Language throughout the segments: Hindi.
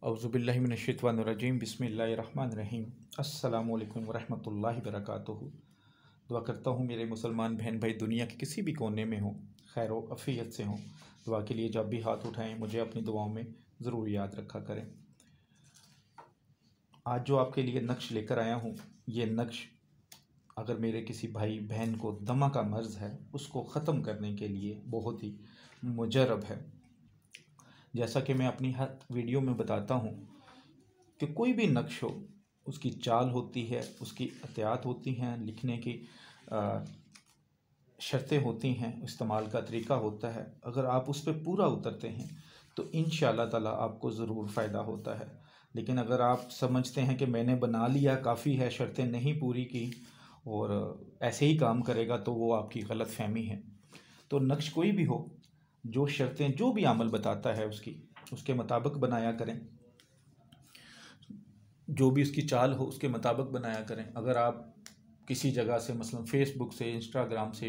औज़ुबिल्लाहि मिनश्शैतानिर्रजीम बिस्मिल्लाहिर्रहमानिर्रहीम अस्सलामुअलैकुम वरहमतुल्लाहि वबरकातुहू। दुआ करता हूँ मेरे मुसलमान बहन भाई दुनिया के किसी भी कोने में हों, खैर व अफ़ियत से हों। दुआ के लिए जब भी हाथ उठाएं मुझे अपनी दुआओं में ज़रूर याद रखा करें। आज जो आपके लिए नक्श लेकर आया हूँ, ये नक्श अगर मेरे किसी भाई बहन को दमा का मर्ज़ है उसको ख़त्म करने के लिए बहुत ही मुजरब है। जैसा कि मैं अपनी हर वीडियो में बताता हूँ कि कोई भी नक्श हो, उसकी चाल होती है, उसकी एहतियात होती हैं, लिखने की शर्तें होती हैं, इस्तेमाल का तरीका होता है। अगर आप उस पर पूरा उतरते हैं तो इंशाअल्लाह ताला आपको ज़रूर फ़ायदा होता है। लेकिन अगर आप समझते हैं कि मैंने बना लिया काफ़ी है, शर्तें नहीं पूरी की और ऐसे ही काम करेगा, तो वो आपकी गलत फ़हमी है। तो नक्श कोई भी हो, जो शर्तें जो भी अमल बताता है उसके मुताबिक बनाया करें। जो भी उसकी चाल हो उसके मुताबिक बनाया करें। अगर आप किसी जगह से मसलन फ़ेसबुक से, इंस्टाग्राम से,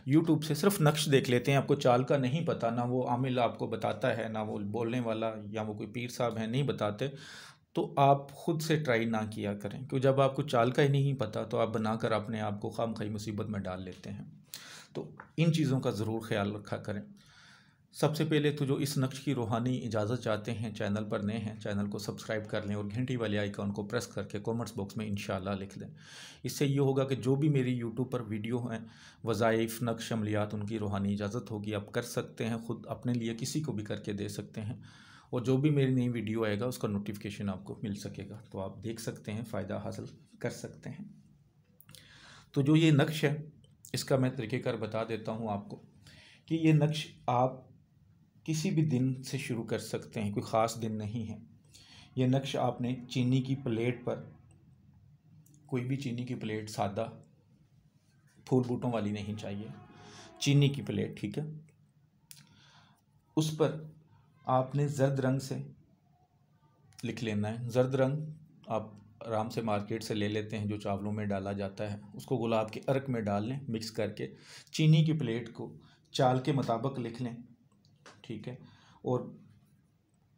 यूट्यूब से सिर्फ नक्श देख लेते हैं, आपको चाल का नहीं पता, ना वो आमिल आपको बताता है, ना वो बोलने वाला या वो कोई पीर साहब हैं नहीं बताते, तो आप ख़ुद से ट्राई ना किया करें। क्योंकि जब आपको चाल का ही नहीं पता तो आप बनाकर अपने आप को खामखाई मुसीबत में डाल लेते हैं। तो इन चीज़ों का ज़रूर ख्याल रखा करें। सबसे पहले तो जो इस नक्श की रूहानी इजाज़त चाहते हैं, चैनल पर नए हैं, चैनल को सब्सक्राइब कर लें और घंटी वाले आइकॉन को प्रेस करके कमेंट्स बॉक्स में इंशाअल्लाह लिख दें। इससे ये होगा कि जो भी मेरी यूट्यूब पर वीडियो हैं, वज़ाइफ, नक्श, अमलियात, उनकी रूहानी इजाज़त होगी, आप कर सकते हैं, ख़ुद अपने लिए किसी को भी करके दे सकते हैं। और जो भी मेरी नई वीडियो आएगा उसका नोटिफिकेशन आपको मिल सकेगा, तो आप देख सकते हैं, फ़ायदा हासिल कर सकते हैं। तो जो ये नक्श है इसका मैं तरीक़ेकार बता देता हूँ आपको कि ये नक्श आप किसी भी दिन से शुरू कर सकते हैं, कोई ख़ास दिन नहीं है। ये नक्श आपने चीनी की प्लेट पर, कोई भी चीनी की प्लेट, सादा, फूल बूटों वाली नहीं चाहिए, चीनी की प्लेट, ठीक है। उस पर आपने ज़र्द रंग से लिख लेना है। ज़र्द रंग आप आराम से मार्केट से ले लेते हैं, जो चावलों में डाला जाता है, उसको गुलाब के अर्क में डाल लें, मिक्स करके चीनी की प्लेट को चाल के मुताबिक लिख लें, ठीक है। और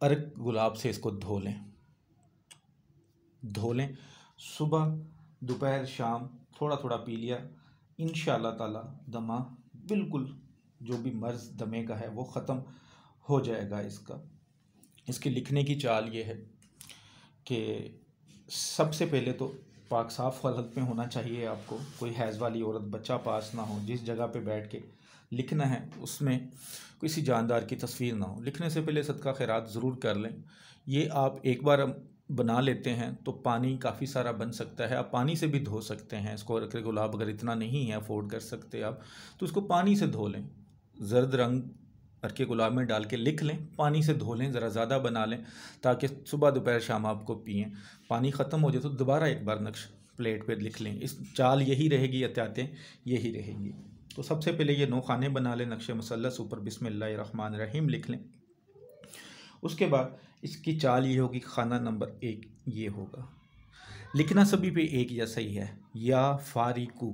अर्क गुलाब से इसको धो लें। सुबह, दोपहर, शाम थोड़ा थोड़ा पी लिया, इंशाअल्लाह ताला दमा बिल्कुल, जो भी मर्ज़ दमे का है वो ख़त्म हो जाएगा। इसके लिखने की चाल ये है कि सबसे पहले तो पाक साफ़ हालत में होना चाहिए आपको, कोई हैज़ वाली औरत, बच्चा पास ना हो। जिस जगह पे बैठ के लिखना है उसमें किसी जानदार की तस्वीर ना हो। लिखने से पहले सदका खैरात ज़रूर कर लें। ये आप एक बार बना लेते हैं तो पानी काफ़ी सारा बन सकता है, आप पानी से भी धो सकते हैं इसको। अगर गुलाब अगर इतना नहीं है अफोर्ड कर सकते आप, तो उसको पानी से धो लें। ज़र्द रंग अर्के गुलाब में डाल के लिख लें, पानी से धो लें, ज़रा ज़्यादा बना लें ताकि सुबह, दोपहर, शाम आपको पिएँ। पानी ख़त्म हो जाए तो दोबारा एक बार नक्श प्लेट पे लिख लें। इस चाल यही रहेगी, एहतियातें यही रहेंगी। तो सबसे पहले ये 9 खाने बना लें, नक्शे मुसल्लस, ऊपर बिस्मिल्लाहिर्रहमानिर्रहीम लिख लें। उसके बाद इसकी चाल ये होगी, खाना नंबर 1 ये होगा। लिखना सभी पे एक जैसा ही है, या फारिकू,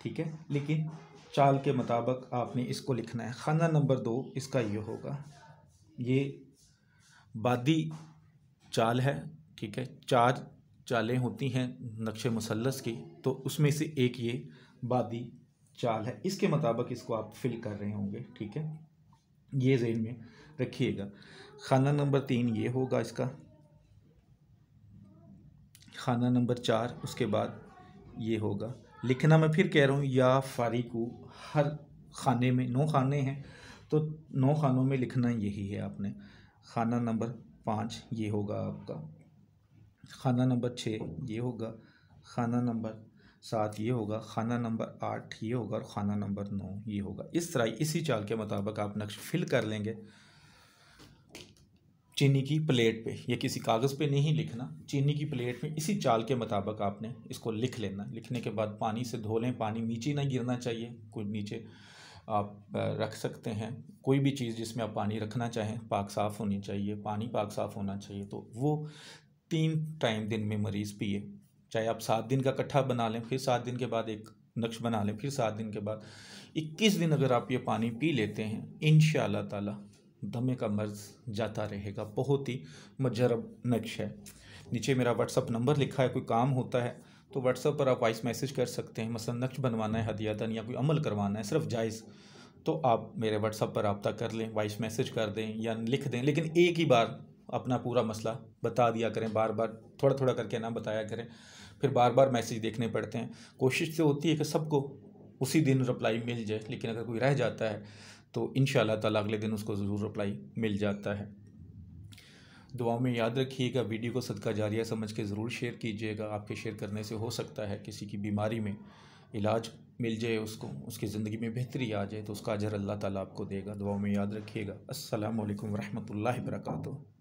ठीक है। लेकिन चाल के मुताबिक आपने इसको लिखना है। खाना नंबर 2 इसका ये होगा, ये बादी चाल है, ठीक है। 4 चालें होती हैं नक्शे मुसल्लस की, तो उसमें से एक ये बादी चाल है। इसके मुताबिक इसको आप फिल कर रहे होंगे, ठीक है। ये ज़हन में रखिएगा। खाना नंबर 3 ये होगा इसका, खाना नंबर 4 उसके बाद ये होगा। लिखना मैं फिर कह रहा हूँ, या फारिकू, हर खाने में 9 खाने हैं तो 9 खानों में लिखना यही है आपने। खाना नंबर 5 ये होगा आपका, खाना नंबर 6 ये होगा, खाना नंबर 7 ये होगा, खाना नंबर 8 ये होगा और खाना नंबर 9 ये होगा। इस तरह इसी चाल के मुताबिक आप नक्श फिल कर लेंगे चीनी की प्लेट पे। ये किसी कागज़ पे नहीं लिखना, चीनी की प्लेट में इसी चाल के मुताबिक आपने इसको लिख लेना। लिखने के बाद पानी से धो लें, पानी नीचे नहीं गिरना चाहिए, कोई नीचे आप रख सकते हैं। कोई भी चीज़ जिसमें आप पानी रखना चाहें पाक साफ़ होनी चाहिए, पानी पाक साफ़ होना चाहिए। तो वो 3 टाइम दिन में मरीज़ पिए, चाहे आप 7 दिन का इकट्ठा बना लें, फिर 7 दिन के बाद एक नक्श बना लें, फिर 7 दिन के बाद 21 दिन अगर आप ये पानी पी लेते हैं, इंशाअल्लाह ताला दमे का मर्ज़ जाता रहेगा। बहुत ही मुजरब नक्श है। नीचे मेरा व्हाट्सअप नंबर लिखा है, कोई काम होता है तो व्हाट्सअप पर आप वॉइस मैसेज कर सकते हैं। मसलन नक्श बनवाना है हदियतन या कोई अमल करवाना है सिर्फ जायज़, तो आप मेरे व्हाट्सअप पर रब्ता कर लें, वॉइस मैसेज कर दें या लिख दें। लेकिन एक ही बार अपना पूरा मसला बता दिया करें, बार बार थोड़ा थोड़ा करके ना बताया करें, फिर बार बार मैसेज देखने पड़ते हैं। कोशिश तो होती है कि सबको उसी दिन रिप्लाई मिल जाए, लेकिन अगर कोई रह जाता है तो इंशाअल्लाह ताला अगले दिन उसको ज़रूर रिप्लाई मिल जाता है। दुआ में याद रखिएगा। वीडियो को सदका जारिया समझ के ज़रूर शेयर कीजिएगा। आपके शेयर करने से हो सकता है किसी की बीमारी में इलाज मिल जाए, उसको उसकी ज़िंदगी में बेहतरी आ जाए, तो उसका अजर अल्लाह ताला आपको देगा। दुआ में याद रखिएगा। अस्सलामु अलैकुम वरहमतुल्लाहि वबरकातुहू।